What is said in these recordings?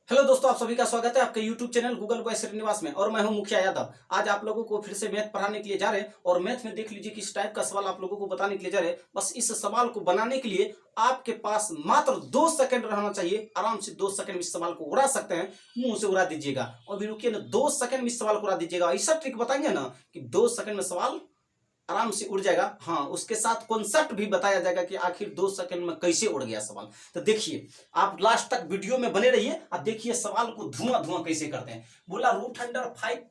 Hello दोस्तों, आप सभी का स्वागत है आपके YouTube channel Google boy Srinivas में। और मैं हूं मुखिया यादव। आज आप लोगों को फिर से मैथ पढ़ाने के लिए जा रहे हैं और मैथ में देख लीजिए किस टाइप का सवाल आप लोगों को बताने के लिए जा रहे हैं। बस इस सवाल को बनाने के लिए आपके पास मात्र 2 सेकंड रहना चाहिए। आराम से 2 सेकंड में इस सवाल को उड़ा सकते हैं, मुंह से उड़ा दीजिएगा। और भी रुकिए ना, 2 सेकंड में इस सवाल को उड़ा दीजिएगा। ऐसा ट्रिक बताएंगे ना कि 2 सेकंड में सवाल आराम से उड़ जाएगा। हाँ, उसके साथ कॉन्सेप्ट भी बताया जाएगा कि आखिर 2 सेकंड में कैसे उड़ गया सवाल। तो देखिए, आप लास्ट तक वीडियो में बने रहिए और देखिए सवाल को धुआं धुआं कैसे करते हैं। बोला √5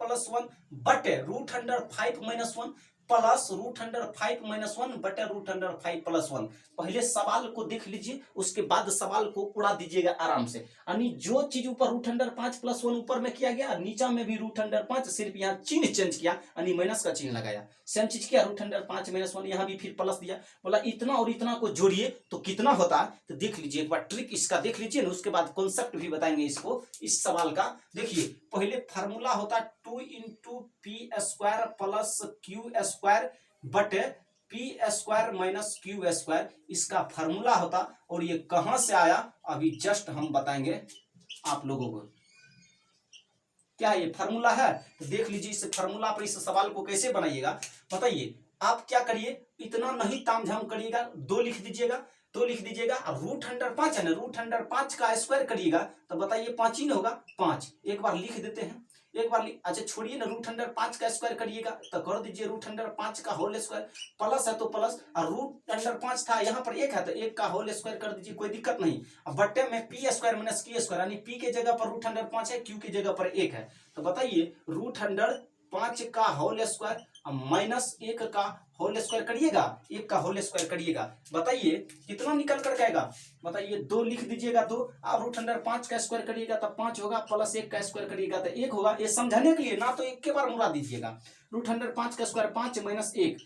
+ 1 बटे √5 - 1 प्लस √5 - 1 बटे √5 + 1। पहले सवाल को देख लीजिए, उसके बाद सवाल को उड़ा दीजिएगा आराम से। यानी जो चीज ऊपर √5 + 1 ऊपर में किया गया, नीचा में भी √5, सिर्फ यहाँ चिन्ह चेंज किया, यानी माइनस का चिन्ह लगाया। सेम चीज किया, √5 - 1, यहाँ भी फिर प्लस दिया। बोला इतना और इतना को जोड़िए तो कितना होता है। तो देख लीजिए एक बार ट्रिक इसका देख लीजिए ना, उसके बाद कॉन्सेप्ट भी बताएंगे इसको, इस सवाल का। देखिए, पहले फार्मूला होता 2 × p² + q² बटे p² - q²। इसका फार्मूला होता। और ये कहां से आया अभी जस्ट हम बताएंगे आप लोगों को। क्या ये फार्मूला है? तो देख लीजिए इस फार्मूला पर इस सवाल को कैसे बनाइएगा। बताइए, आप क्या करिए, इतना नहीं तामझाम करिएगा, 2 लिख दीजिएगा। 2 लिख दीजिएगा और √5 है ना, √5 का स्क्वायर करिएगा तो बताइए 5 ही ना होगा, 5। एक बार लिख देते हैं, एक बार अच्छा छोड़िए ना, √5 का स्क्वायर करिएगा तो कर दीजिए √5 का होल स्क्वायर। प्लस है तो प्लस, और √5 था, यहाँ पर 1 है तो 1 का होल स्क्वायर कर दीजिए, कोई दिक्कत नहीं। अब बट्टे में p² - q², यानी p के जगह पर √5 है, q की जगह पर 1 है। तो बताइए √5 का होल स्क्वायर माइनस 1 का होल स्क्वायर करिएगा, 1 का होल स्क्वायर करिएगा। बताइए कितना निकल कर आएगा। बताइए 2 लिख दीजिएगा, 2। आप √5 का स्क्वायर करिएगा तो 5 होगा, प्लस 1 का स्क्वायर करिएगा तो 1 होगा। ये समझाने के लिए ना, तो 1 के बार मुड़ा दीजिएगा। √5 का स्क्वायर 5 - 1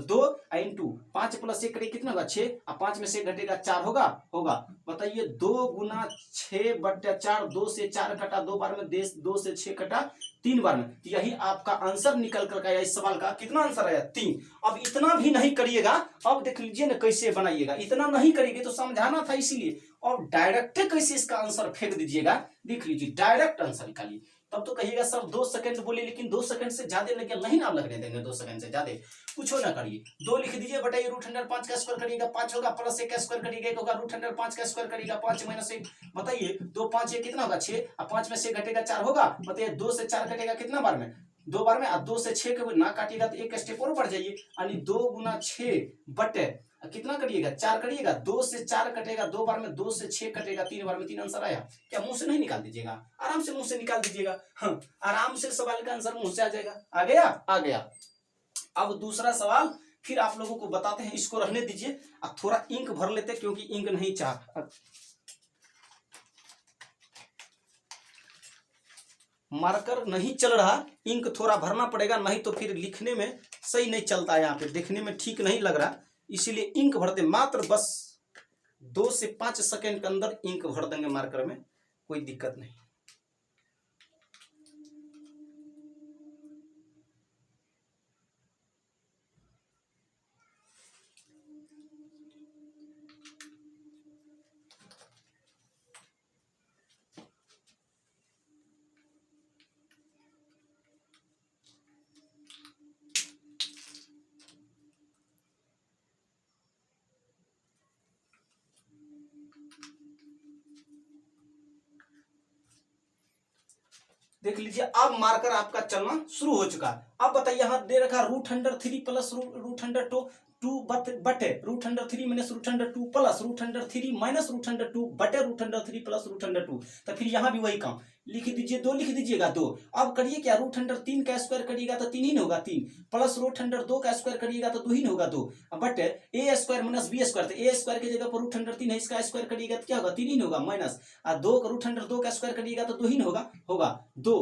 2 इंटू 5 + 1 करिए, कितना होगा 6, और 5 में से घटेगा 4 होगा। बताइए 2 × 6 बटे 4, 2 से 4 कटा, 2 बार में 2 से 6 कटा, 3 बार में। तो यही आपका आंसर निकल कर आया। इस सवाल का कितना आंसर आया? 3। अब इतना भी नहीं करिएगा, अब देख लीजिए ना कैसे बनाइएगा। इतना नहीं करिएगा तो समझाना था इसीलिए। और डायरेक्ट कैसे इसका आंसर फेंक दीजिएगा, देख लीजिए, डायरेक्ट आंसर निकालिए। तब तो कहिएगा सर 2 सेकंड बोले, लेकिन 2 सेकंड से ज्यादा लगे, नहीं ना लगने देंगे 2 सेकंड से ज्यादा। कुछ ना करिए, 2 लिख दीजिए। बताइए √5 का स्क्वायर करिएगा 5 होगा, प्लस 1 का स्क्वायर करिएगा 1 होगा, √5 का स्क्वायर करिएगा 5 - 1। बताइए 2 5 1 कितना होगा 6, और 5 में से घटेगा 4 होगा। बताइए 2 से 4 घटेगा कितना बार में, 2 बार में। और 2 से 6 को ना काटिएगा तो 1 स्टेप और बढ़ जाइए, यानी 2 × 6 बटे कितना करिएगा 4 करिएगा। 2 से 4 कटेगा 2 बार में, 2 से 6 कटेगा 3 बार में। 3 आंसर आया। क्या मुंह से नहीं निकाल दीजिएगा? आराम से मुंह से निकाल दीजिएगा। हाँ, आराम से सवाल का आंसर मुंह से आ जाएगा। आ गया? आ गया। अब दूसरा सवाल फिर आप लोगों को बताते हैं, इसको रहने दीजिए। अब थोड़ा इंक भर लेते हैं क्योंकि इंक नहीं चाह, मार्कर नहीं चल रहा, इंक थोड़ा भरना पड़ेगा, नहीं तो फिर लिखने में सही नहीं चलता है, यहाँ पे देखने में ठीक नहीं लग रहा, इसीलिए इंक भरते। मात्र बस 2 से 5 सेकंड के अंदर इंक भर देंगे मार्कर में, कोई दिक्कत नहीं। देख लीजिए, अब मार्कर आपका चलना शुरू हो चुका है। अब बताइए, यहाँ दे रखा √3 प्लस √2 बटे √3 माइनस √2 प्लस √3 माइनस √2 बटे √3 प्लस √2। तो फिर यहाँ भी वही काम लिख दीजिए, 2 लिख दीजिएगा 2। अब करिए क्या, √3 का स्क्वायर करिएगा तो 3 ही होगा 3, प्लस √2 का स्क्वायर करिएगा तो 2 ही होगा 2, बट a² - b²। तो a² की जगह पर √3 है, इसका स्क्वायर करिएगा तो क्या होगा 3 ही होगा, माइनस, और 2 √2 का स्क्वायर करिएगा तो 2 ही होगा 2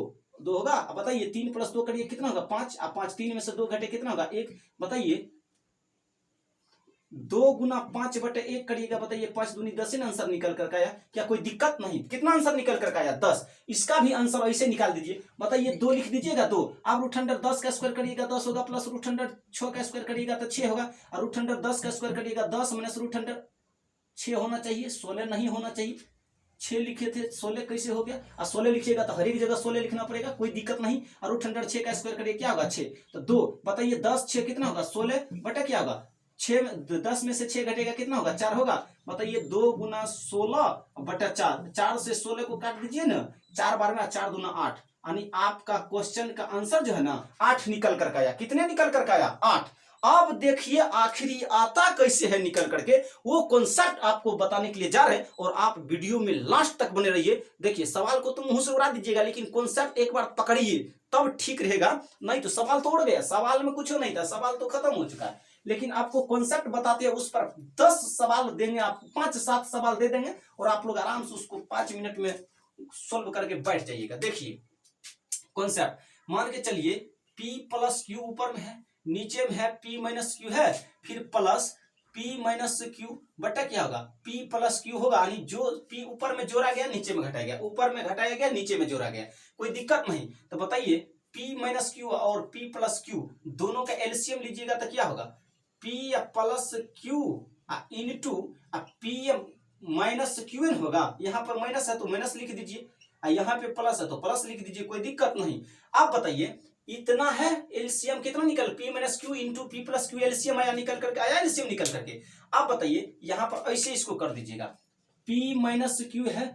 होगा। अब बताइए 3 + 2 करिए कितना होगा 5, और 5 3 में से 2 घटे कितना होगा 1। बताइए 2 × 5 बटे 1 करिएगा। बताइए 5 दूनी 10 आंसर निकल कर आया। क्या कोई दिक्कत नहीं? कितना आंसर निकल कर आया 10। इसका भी आंसर ऐसे निकाल दीजिए। बताइए 2 लिख दीजिएगा 2। आप √10 का स्क्वायर करिएगा 10 होगा, प्लस √6 का स्क्वायर करिएगा तो 6 होगा, और √10 का स्क्वायर करिएगा 10 माइनस √6 होना चाहिए, 16 नहीं होना चाहिए। 6 लिखे थे, 16 कैसे हो गया? और 16 लिखिएगा तो हर एक जगह 16 लिखना पड़ेगा, कोई दिक्कत नहीं। और रूट अंडर 6 का स्क्वायर करिए, क्या होगा? 6। तो 2 बताइए, 10 6 कितना होगा? 16 बटा क्या होगा? 6 10 में से 6 घटेगा, कितना होगा? 4 होगा। बताइए 2 गुना 16 बटा 4, 4 से 16 को काट दीजिए ना, 4 बार में 4 दूना 8, यानी आपका क्वेश्चन का आंसर जो है ना 8 निकल कर आया। कितने निकल कर आया? 8। अब देखिए आखिरी आता कैसे है निकल करके, वो कॉन्सेप्ट आपको बताने के लिए जा रहे हैं, और आप वीडियो में लास्ट तक बने रहिए। देखिए सवाल को तो मुंह से उड़ा दीजिएगा, लेकिन कॉन्सेप्ट एक बार पकड़िए तब ठीक रहेगा, नहीं तो सवाल तो उड़ गया, सवाल में कुछ नहीं था, सवाल तो खत्म हो चुका है। लेकिन आपको कॉन्सेप्ट बताते हैं, उस पर 10 सवाल देंगे, आप 5-7 सवाल दे देंगे, और आप लोग आराम से उसको 5 मिनट में सोल्व करके बैठ जाइएगा। देखिए कॉन्सेप्ट मान के चलिए, P प्लस Q ऊपर में है, नीचे में है P माइनस Q है, फिर प्लस P माइनस Q बटा क्या होगा? P प्लस Q होगा, यानी जो P ऊपर में जोड़ा गया नीचे में घटाया गया, ऊपर में घटाया गया नीचे में जोड़ा गया, कोई दिक्कत नहीं। तो बताइए P माइनस Q और P प्लस Q दोनों का एलसीएम लीजिएगा तो क्या होगा? P plus Q into P minus Qn होगा। यहाँ पर माइनस है तो माइनस लिख दीजिए, यहाँ पे प्लस है तो प्लस लिख दीजिए, कोई दिक्कत नहीं। आप बताइए इतना है एलसीएम कितना निकल? P minus Q into P plus Q LCM आया, निकल करके आया एलसीएम निकल करके। आप बताइए यहाँ पर ऐसे इसको कर दीजिएगा, P माइनस Q है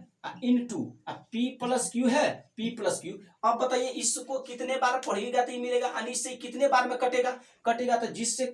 इंटू P प्लस Q है, P प्लस Q। अब बताइए इसको कितने बार पढ़िएगा तो मिलेगा, यानी इससे कितने बार में कटेगा? तो जिससे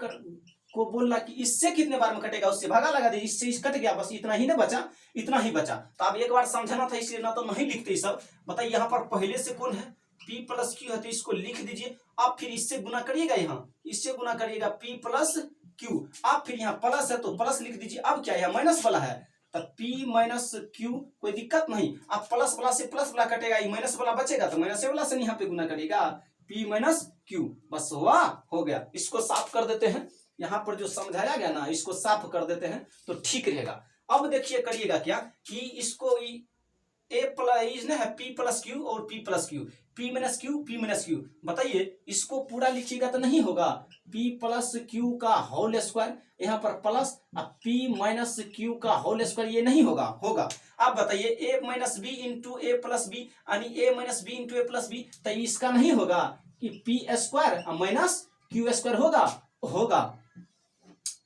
को बोलना कि इससे कितने बार में कटेगा, उससे भागा लगा दे, इससे इस कट गया, बस इतना ही ना बचा, इतना ही बचा। तो आप एक बार समझना था, इसलिए ना तो नहीं लिखते सब। बताइए यहाँ पर पहले से कौन है? P प्लस Q है, तो इसको लिख दीजिए। आप फिर इससे गुना करिएगा, यहाँ इससे गुना करिएगा P प्लस Q। आप फिर यहाँ प्लस है तो प्लस लिख दीजिए। अब क्या है? माइनस वाला है, तो P माइनस Q, कोई दिक्कत नहीं। आप प्लस वाला से प्लस वाला कटेगा, ये माइनस वाला बचेगा तो माइनस वाला से यहाँ पे गुना करिएगा, P माइनस Q। बस हुआ, हो गया। इसको साफ कर देते हैं, यहाँ पर जो समझाया गया ना इसको साफ कर देते हैं तो ठीक रहेगा। अब देखिए करिएगा क्या कि इसको ए प्लस है P प्लस Q और P plus Q, P minus Q, P minus Q। बताइए इसको पूरा लिखिएगा तो नहीं होगा, P प्लस Q का होल स्क्वायर, यहाँ पर प्लस P माइनस Q का होल स्क्वायर, ये नहीं होगा, होगा। आप बताइए A minus B into A plus B, यानी A minus B into A plus B, तो इसका नहीं होगा कि P square minus Q square होगा, होगा।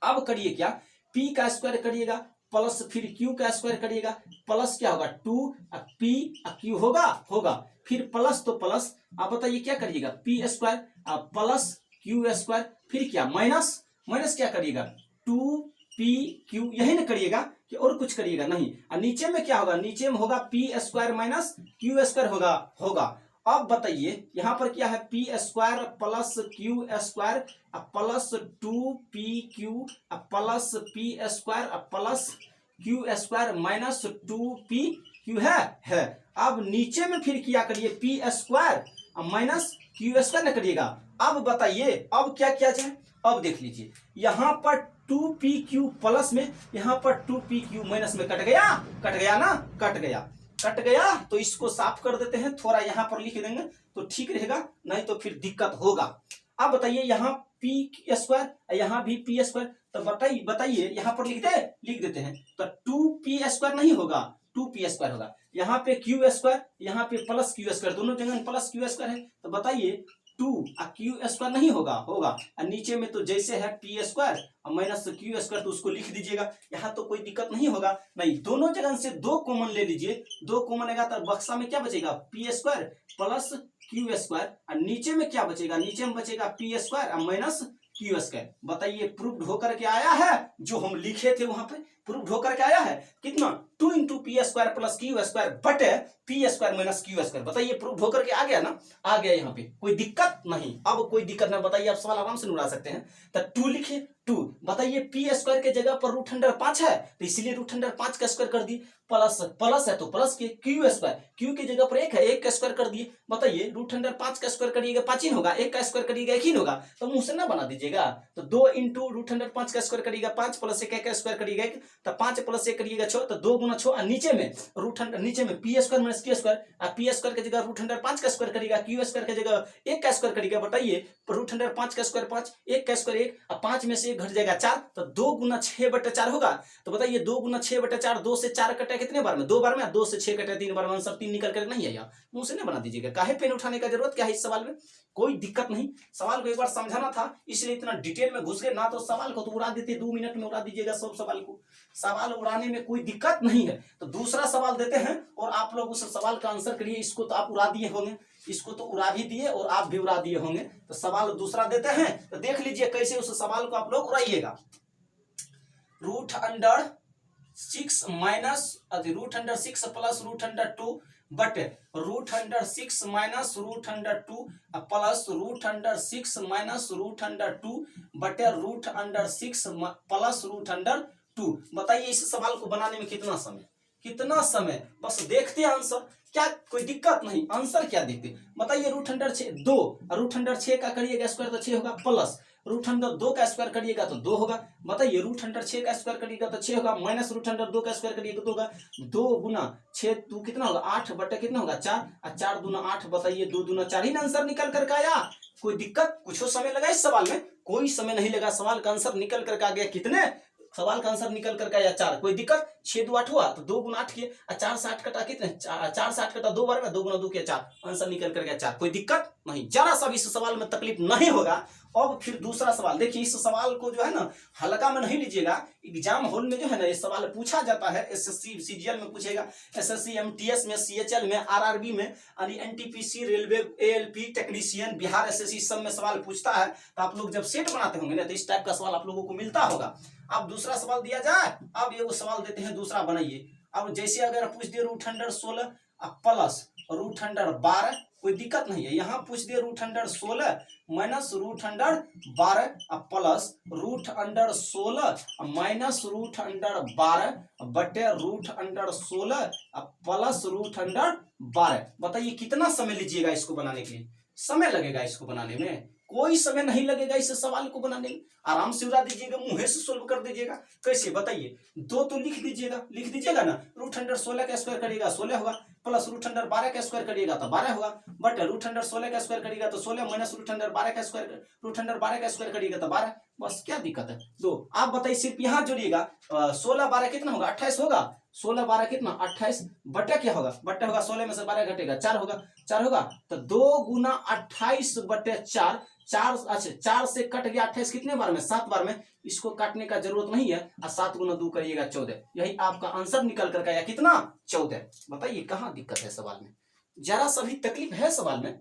अब करिए क्या, P का स्क्वायर करिएगा प्लस फिर Q का स्क्वायर करिएगा, प्लस क्या होगा? 2P Q होगा, होगा। फिर प्लस तो प्लस, आप बताइए क्या करिएगा? P square plus Q square, फिर क्या? माइनस, माइनस क्या करिएगा? 2PQ, यही ना करिएगा कि और कुछ करिएगा? नहीं। और नीचे में क्या होगा? नीचे में होगा P square minus Q square होगा, होगा। अब बताइए यहाँ पर क्या है? P square plus Q square plus 2PQ plus P square plus Q square minus 2PQ है। अब नीचे में फिर क्या करिए? P square minus Q square न करिएगा। अब बताइए अब क्या किया जाए? अब देख लीजिए यहाँ पर 2PQ प्लस में, यहाँ पर 2PQ माइनस में कट गया, कट गया ना, कट गया, कट गया। तो इसको साफ कर देते हैं, थोड़ा यहाँ पर लिख देंगे तो ठीक रहेगा, नहीं तो फिर दिक्कत होगा। अब बताइए यहाँ P स्क्वायर, यहाँ भी P स्क्वायर, तो बताइए यहाँ पर लिख देते हैं, तो 2P स्क्वायर नहीं होगा, 2P स्क्वायर होगा। यहाँ पे Q स्क्वायर, यहाँ पे प्लस Q स्क्वायर, दोनों जगह प्लस Q स्क्वायर है, तो बताइए 2Q स्क्वायर नहीं होगा, होगा। और नीचे में तो जैसे है P square minus Q square, तो उसको लिख दीजिएगा, यहाँ तो कोई दिक्कत नहीं होगा। नहीं, दोनों जगह से 2 कॉमन ले लीजिए, 2 कॉमन आएगा तो बक्सा में क्या बचेगा? P square plus Q square, और नीचे में क्या बचेगा? नीचे में बचेगा P square minus Q square. बताइए प्रूफ होकर के आया है? जो हम लिखे थे वहां पे प्रूफ होकर के आया है कितना? 2 into P square plus Q square बटे P square minus Q square. बताइए प्रूफ होकर के आ गया ना? आ गया, यहाँ पे कोई दिक्कत नहीं। अब कोई दिक्कत ना, बताइए आप सवाल आराम से उड़ा सकते हैं। तो 2 लिखिए, 2। बताइए P स्क्वायर के जगह पर रूट अंडर 5 है, तो इसीलिए रूट अंडर 5 का स्क्वायर कर दी, प्लस प्लस है तो प्लस के Q स्क्वायर, Q की जगह पर 1 है, 1 का स्क्वायर कर दिए। बताइए रूट अंडर 5 का स्क्वायर करिएगा 5 ही होगा, 1 का स्क्वायर करिएगा 1 ही होगा, तो मुंह से ना बना दीजिएगा। तो 2 इंटू रूट अंडर 5 का स्क्वायर करिएगा 5, प्लस 1 का स्क्वायर करिएगा 1, तो 5 प्लस 1 करिएगा 6, तो 2 गुना 6। नीचे में रूट अंडर, नीचे में P square minus Q square, P square की जगह रूट अंडर 5 का स्क्वायर करिएगा, Q स्क्वायर की जगह 1 का स्क्वायर करिएगा। बताइए रूट अंडर 5 का स्क्वायर 5, 1 का स्क्वायर 1, 5 में से 1 1 घट जाएगा 4, तो 2 गुना 6/4 होगा। तो बताइए 2 गुना 6/4, 2 से 4 कटा कितने बार में? 2 बार में। 2 से 6 कटा 3 बार में, आंसर 3 निकल कर नहीं आया। मुंह से नहीं बना दीजिएगा, काहे पेन उठाने का जरूरत क्या है इस सवाल में? कोई दिक्कत नहीं, सवाल को एक बार समझाना था इसलिए इतना डिटेल में घुस गए ना, तो सवाल को तो उड़ा देते, 2 मिनट में उड़ा दीजिएगा सब सवाल को। सवाल उड़ाने में कोई दिक्कत नहीं है। तो दूसरा सवाल देते हैं और आप लोग उस सवाल का आंसर करिए। इसको तो आप उड़ा दिए होंगे, इसको तो उड़ा भी दिए और आप भी उड़ा दिए होंगे। तो सवाल दूसरा देते हैं, तो देख लीजिए कैसे उस सवाल को आप लोग उड़ाइएगा। √6 माइनस √6 प्लस √2 बटे √6 माइनस √2 प्लस √6 माइनस √2 बटे √6 प्लस √2। बताइए इस सवाल को बनाने में कितना समय? कितना समय? बस देखते हैं आंसर, क्या कोई दिक्कत नहीं। आंसर क्या देखते? बताइए √6 2, √6 का करिएगा स्क्वायर तो 6 होगा, प्लस √2 का स्क्वायर करिएगा तो 2 होगा। बताइए √6 का स्क्वायर करिएगा तो 6 होगा, माइनस √2 का स्क्वायर करिएगा तो होगा 2 गुना 6 2 कितना होगा 8 बटे कितना होगा 4, और 4 दूना 8, बताइए 2 दूना 4 ही आंसर निकल करके आया। कोई दिक्कत? कुछ समय लगा इस सवाल में? कोई समय नहीं लगा, सवाल का आंसर निकल करके आ गया। कितने? सवाल का आंसर निकल करके आया 4। कोई दिक्कत? 6 2 8 हुआ तो 2 गुना 8 किए, 4 से 8 कटा कितने? 4 से 8 कटा 2 बार में, 2 गुना 2 किया 4, आंसर निकल कर गया 4। कोई दिक्कत नहीं, जरा सा भी इस सवाल में तकलीफ नहीं होगा। अब फिर दूसरा सवाल देखिए, इस सवाल को जो है ना हल्का में नहीं लीजिएगा। एग्जाम हॉल में जो है ना ये सवाल पूछा जाता है, एसएससी सीजीएल में पूछेगा, एसएससी एमटीएस में, सीएचएल में, आरआरबी में, NTPC, railway, ALP technician, Bihar SSC सब में सवाल पूछता है। तो आप लोग जब सेट बनाते होंगे ना तो इस टाइप का सवाल आप लोगों को मिलता होगा। अब दूसरा सवाल दिया जाए, अब ये वो सवाल देते हैं दूसरा बनाइए। अब जैसे अगर पूछ दिए √16 प्लस √12, कोई दिक्कत नहीं है। यहाँ पूछ दिए √16 माइनस √12 प्लस √16 माइनस √12 बटे √16 प्लस √12। बताइए कितना समय लीजिएगा इसको बनाने के लिए? समय लगेगा इसको बनाने में? कोई समय नहीं लगेगा इस सवाल को बनाने में। आराम से उड़ा दीजिएगा, मुंह से सोल्व कर दीजिएगा। कैसे? बताइए, 2 तो लिख दीजिएगा ना। √16 का स्क्वायर करिएगा 16 होगा, प्लस √12 का स्क्वायर करिएगा तो 12 होगा, बट √16 का स्क्वायर करिएगा तो 16, माइनस √12 का स्क्वायर करिएगा तो 12। बस क्या दिक्कत है? 2। आप बताइए सिर्फ यहाँ जोड़िएगा, 16 12 कितना होगा? 28 होगा। 16 12 कितना? 28 बटा क्या होगा? बटा होगा 16 में से 12 घटेगा 4 होगा, 4 होगा। तो 2 गुना 28 बटे 4, 4 अच्छा 4 से कट गया 28 कितने बार में? 7 बार में। इसको काटने का जरूरत नहीं है, और 7 गुना 2 करिएगा 14। यही आपका आंसर निकल कर आया कितना? 14। बताइए कहाँ दिक्कत है सवाल में? जरा सा भी तकलीफ है सवाल में?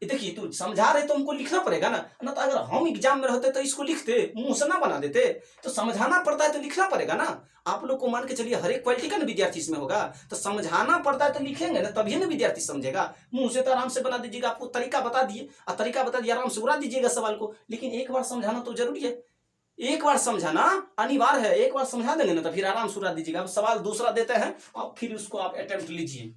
देखिए तू समझा रहे तो हमको लिखना पड़ेगा ना, ना तो अगर हम एग्जाम में रहते तो इसको लिखते, मुंह से ना बना देते। तो समझाना पड़ता है तो लिखना पड़ेगा ना। आप लोग को मान के चलिए हर एक क्वालिटी का ना विद्यार्थी इसमें होगा, तो समझाना पड़ता है तो लिखेंगे ना, तभी ना विद्यार्थी समझेगा। मुंह से तो आराम से बना दीजिएगा, आपको तरीका बता दिए, और तरीका बता दिए आराम से उड़ा दीजिएगा सवाल को। लेकिन एक बार समझाना तो जरूरी है, एक बार समझाना अनिवार्य है। एक बार समझा देंगे ना तो फिर आराम से उड़ा दीजिएगा। सवाल दूसरा देते हैं और फिर उसको आप अटेम्प्ट लीजिए।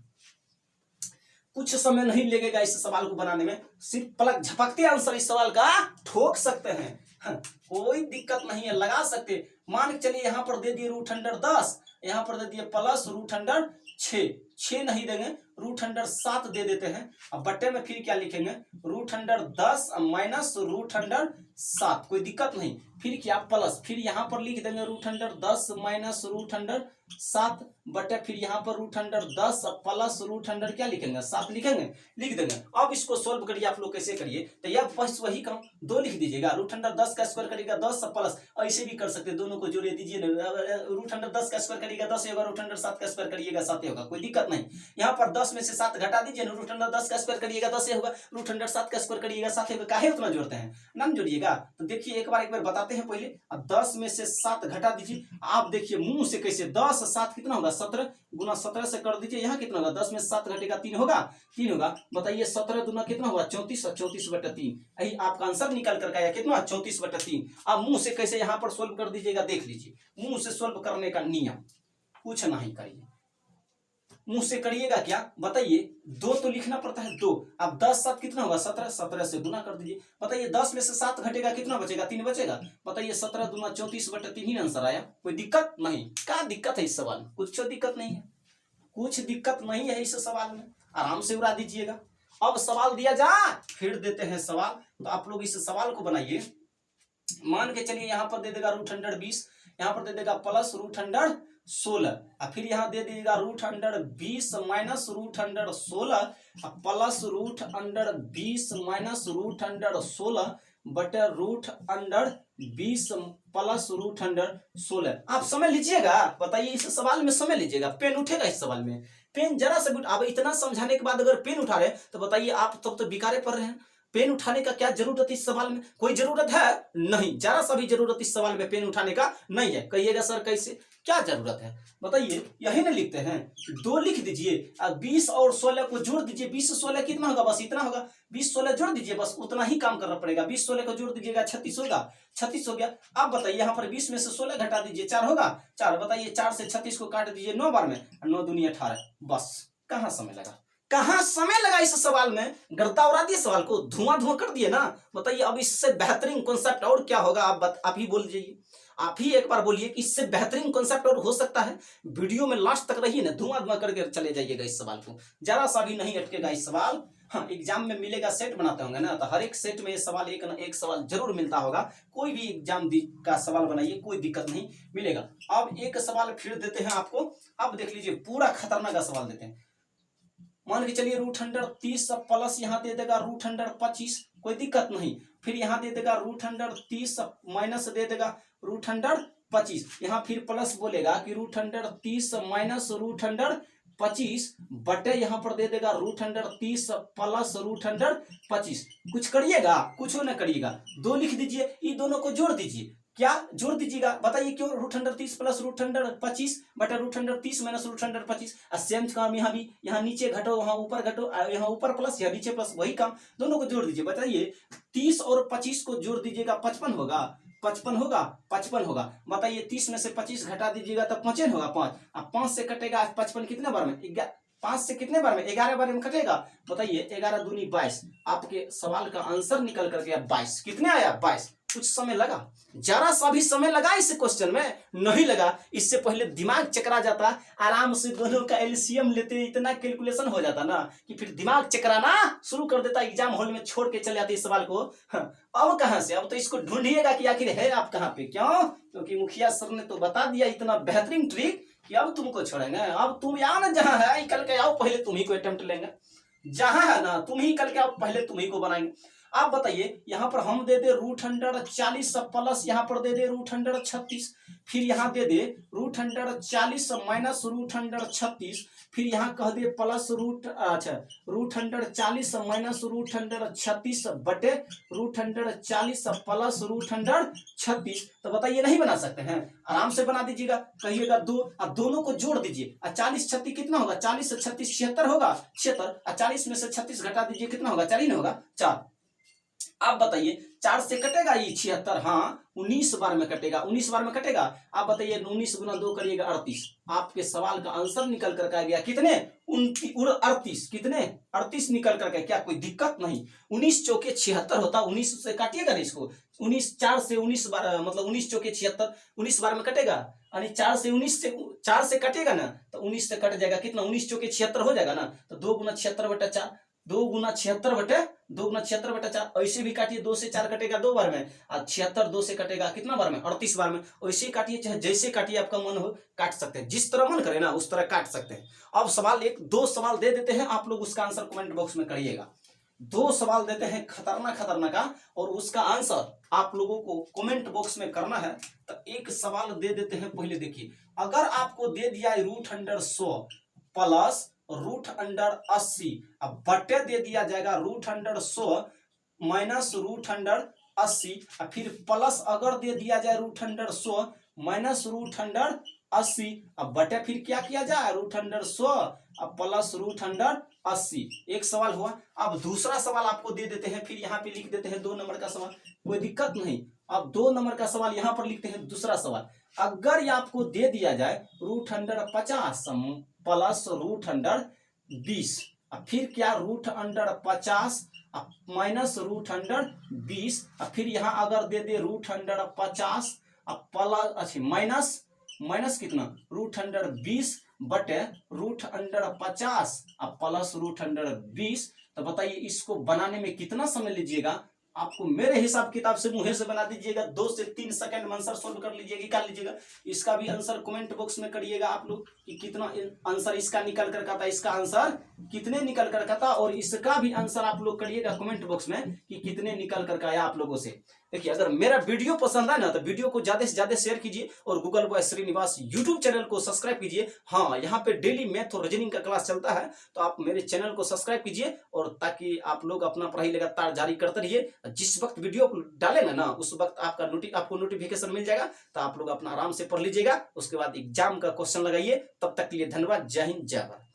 कुछ समय नहीं लगेगा इस सवाल को बनाने में, सिर्फ पलक झपकते आंसर इस सवाल का ठोक सकते हैं। कोई दिक्कत नहीं है, लगा सकते। मान के चलिए यहाँ पर दे दिए √10, यहाँ पर दे दिए प्लस √6, 6 नहीं देंगे, √7 दे देते हैं। अब बट्टे में फिर क्या लिखेंगे? √10 माइनस √7। कोई दिक्कत नहीं। फिर क्या? प्लस, फिर यहाँ पर लिख देंगे √10 माइनस √7 बटे फिर यहाँ पर √10 प्लस √100 क्या लिखेंगे? 7 लिखेंगे, लिख देंगे। अब इसको सोल्व करिए आप लोग। कैसे करिए? तो यह बस वही काम 2 लिख दीजिएगा। √10 का स्क्वायर करिएगा 10 प्लस, ऐसे भी कर सकते हैं, दोनों को जोड़े दीजिए। √10 का स्क्वायर करिएगा 10 होगा, √7 का स्क्वायर करिएगा 7 होगा। कोई दिक्कत नहीं। यहाँ पर 10 में से 7 घटा दीजिए, √10 का स्क्वायर करिएगा 10 होगा, √7 का स्क्वायर करिएगा 7 होगा। काहे उतना जोड़ते हैं? नाम जोड़िएगा। तो देखिए एक बार बताते हैं पहले। अब 10 में से 7 घटा दीजिए। आप देखिए मुंह से कैसे, 10 7 कितना होगा? 17 गुना 17 से कर दीजिए। यहाँ कितना होगा? 10 में 7 घटेगा 3 होगा, 3 होगा। बताइए 17 दुना कितना होगा? 34, 34 बटा 3। यही आपका आंसर निकल कर आया कितना? 34 बटा 3। अब मुंह से कैसे यहाँ पर सोल्व कर दीजिएगा, देख लीजिए। मुंह से सोल्व करने का नियम कुछ नहीं करिए, मुंह से करिएगा क्या? बताइए 2 तो लिखना पड़ता है 2। अब 10 7 कितना होगा? 17, 17 से गुना कर दीजिए। बताइए 10 में से 7 घटेगा कितना बचेगा? 3 बचेगा। बताइए 17 दूना 34 बटा 3 ही आंसर आया। कोई दिक्कत नहीं। क्या दिक्कत है इस सवाल में? कुछ दिक्कत नहीं है, कुछ दिक्कत नहीं है इस सवाल में, आराम से उड़ा दीजिएगा। अब सवाल दिया जाए, फिर देते हैं सवाल। तो आप लोग इस सवाल को बनाइए। मान के चलिए यहाँ पर दे देगा √120, यहाँ पर दे देगा प्लस √116, और फिर यहाँ दे देगा √120 माइनस √116 प्लस √120 माइनस √116 बटे √120 प्लस √116। आप समय लीजिएगा, बताइए इस सवाल में समय लीजिएगा, पेन उठेगा इस सवाल में? पेन जरा से अब इतना समझाने के बाद अगर पेन उठा रहे तो बताइए आप तब तो बिकारे पड़ रहे हैं। पेन उठाने का क्या जरूरत है इस सवाल में? कोई जरूरत है नहीं, जरा सा भी जरूरत इस सवाल में पेन उठाने का नहीं है। कहिएगा सर कैसे, क्या जरूरत है बताइए? यही ना लिखते हैं, 2 लिख दीजिए, 20 और 16 को जोड़ दीजिए, 20 16 कितना होगा? बस इतना होगा, 20 16 जोड़ दीजिए, बस उतना ही काम करना पड़ेगा। 20 16 को जोड़ दीजिएगा 36 होगा, 36 हो गया। अब बताइए यहाँ पर 20 में से 16 घटा दीजिए, 4 होगा, 4। बताइए 4 से 36 को काट दीजिए 9 बार में, 9 दूनी 18। बस कहाँ समय लगा, कहाँ समय लगा इस सवाल में? गर्दा उड़ा दिए सवाल को, धुआं धुआं कर दिए ना। बताइए अब इससे बेहतरीन कॉन्सेप्ट और क्या होगा? आप ही बोल दीजिए, आप ही एक बार बोलिए कि इससे बेहतरीन कॉन्सेप्ट और हो सकता है? वीडियो में लास्ट तक रहिए ना, धुआं धुआं करके चले जाइएगा इस सवाल को, जरा सा भी नहीं अटकेगा इस सवाल। हाँ, एग्जाम में मिलेगा, सेट बनाते होंगे ना, तो हर एक सेट में ये सवाल एक ना एक सवाल जरूर मिलता होगा। कोई भी एग्जाम का सवाल बनाइए, कोई दिक्कत नहीं मिलेगा। अब एक सवाल फिर देते हैं आपको, अब देख लीजिए, पूरा खतरनाक सवाल देते हैं। मान के चलिए √130 प्लस यहाँ दे देगा √125, कोई दिक्कत नहीं। फिर यहाँ दे देगा √130 माइनस दे देगा √125, यहाँ फिर प्लस बोलेगा कि √130 माइनस √125 बटे यहाँ पर दे देगा √130 प्लस √125। कुछ करिएगा? कुछ ना करिएगा, 2 लिख दीजिए, ये दोनों को जोड़ दीजिए। क्या जोड़ दीजिएगा? बताइए क्यों? √130 प्लस √125 बटा √130 माइनस √125। सेम काम यहाँ भी, यहाँ नीचे घटो, वहां ऊपर घटो, यहाँ ऊपर प्लस, यहाँ नीचे प्लस, वही काम, दोनों को जोड़ दीजिए। बताइए 30 और 25 को जोड़ दीजिएगा, 55 होगा, 55 होगा, 55 होगा। बताइए 30 में से 25 घटा दीजिएगा तो 55 होगा, 5। अब 5 से कटेगा 55 कितने बार में? 5 से कितने बार में? 11 बार में कटेगा। बताइए 11 दूनी 22। आपके सवाल का आंसर निकल करके 22। कितने आया? 22। कुछ समय लगा? जरा सा भी समय लगा इस क्वेश्चन में? नहीं लगा। इससे पहले दिमाग चकरा जाता, आराम से दोनों का एलसीएम लेते, इतना कैलकुलेशन हो जाता ना कि फिर दिमाग चकराना शुरू कर देता, एग्जाम हॉल में छोड़ के चले जाते इस सवाल को। अब कहां से? अब तो इसको ढूंढिएगा कि आखिर है आप कहां पे। क्यों? क्योंकि मुखिया सर ने तो बता दिया इतना बेहतरीन ट्रिक कि अब तुमको छोड़ेंगे। अब तुम यहाँ ना जहां है, कल के आओ, पहले तुम ही को अटेम्प्ट लेंगे। जहां है ना, तुम ही कल के आओ, पहले तुम ही को बनाएंगे। आप बताइए, यहाँ पर हम दे दे √140 प्लस यहाँ पर दे दे √136, फिर यहाँ दे दे √140 माइनस √136, फिर यहाँ कह दे प्लस √140 माइनस √136 बटे √140 प्लस √136। तो बताइए नहीं बना सकते हैं? आराम से बना दीजिएगा। कहिएगा 2, अब दोनों को जोड़ दीजिए। 40 36 कितना होगा? 40 से 36 76 होगा, 76। 40 में से 36 घटा दीजिए, कितना होगा? 4 ही ना होगा, 4। आप बताइए 4 से कटेगा ये 76? हाँ, 19 बार में कटेगा, 19 बार में कटेगा। आप बताइए 19 गुना 2 करिएगा 38। आपके सवाल का आंसर निकल कर आ गया कितने? 38। कितने? 38 निकल करके। क्या कोई दिक्कत नहीं? 19 चौके 76 होता, 19 से काटिएगा ना इसको। 19 4 से 19 बार, मतलब 19 चौके 76, 19 बार में कटेगा। यानी 4 से कटेगा ना तो 19 से कट जाएगा, कितना? 19 चौके 76 हो जाएगा ना, तो 2 गुना 76 बटा 4, 2 गुना 76 बटे 4। ऐसे भी काटिए, 2 से 4 कटेगा 2 बार में, और 76 2 से कटेगा कितना बार में? 38 बार में। वैसे ही काटिए, चाहे जैसे काटिए, आपका मन हो काट सकते हैं, जिस तरह मन करे ना उस तरह काट सकते हैं। अब सवाल 1-2 सवाल दे देते हैं, आप लोग उसका आंसर कमेंट बॉक्स में करिएगा। 2 सवाल देते हैं खतरनाक, और उसका आंसर आप लोगों को कमेंट बॉक्स में करना है। तो एक सवाल दे देते हैं, पहले देखिए। अगर आपको दे दिया √100 प्लस √80, अब बटे दे दिया जाएगा √100 माइनस √80, और फिर प्लस अगर दे दिया जाए √100 माइनस √80, अब बटे फिर क्या किया जाए? √100 अब प्लस √80। एक सवाल हुआ। अब दूसरा सवाल आपको दे देते हैं, फिर यहाँ पे लिख देते हैं 2 नंबर का सवाल, कोई दिक्कत नहीं। अब 2 नंबर का सवाल यहाँ पर लिखते हैं। दूसरा सवाल, अगर ये आपको दे दिया जाए √150 प्लस √120, फिर क्या? √150 माइनस √120, फिर यहाँ अगर दे दे √150 प्लस माइनस कितना? √120 बटे √150 प्लस √120। तो बताइए इसको बनाने में कितना समय लीजिएगा? आपको मेरे हिसाब किताब से मुंह से बना दीजिएगा, 2 से 3 सेकंड में आंसर सोल्व कर लीजिएगा, निकाल लीजिएगा। इसका भी आंसर कमेंट बॉक्स में करिएगा आप लोग कि कितना आंसर इसका निकल कर आता है, इसका आंसर कितने निकल कर आता, और इसका भी आंसर आप लोग करिएगा कमेंट बॉक्स में कि कितने निकल कर आया आप लोगों से। देखिए, अगर मेरा वीडियो पसंद आए ना तो वीडियो को ज्यादा से ज्यादा शेयर कीजिए और Google boy Srinivas YouTube channel को सब्सक्राइब कीजिए। हाँ, यहाँ पे डेली मैथ और रीजनिंग का क्लास चलता है, तो आप मेरे चैनल को सब्सक्राइब कीजिए, और ताकि आप लोग अपना पढ़ाई लगातार जारी करते रहिए। जिस वक्त वीडियो डालेंगे ना उस वक्त आपको नोटिफिकेशन मिल जाएगा, तो आप लोग अपना आराम से पढ़ लीजिएगा। उसके बाद एग्जाम का क्वेश्चन लगाइए। तब तक के लिए धन्यवाद। जय हिंद, जय भारत।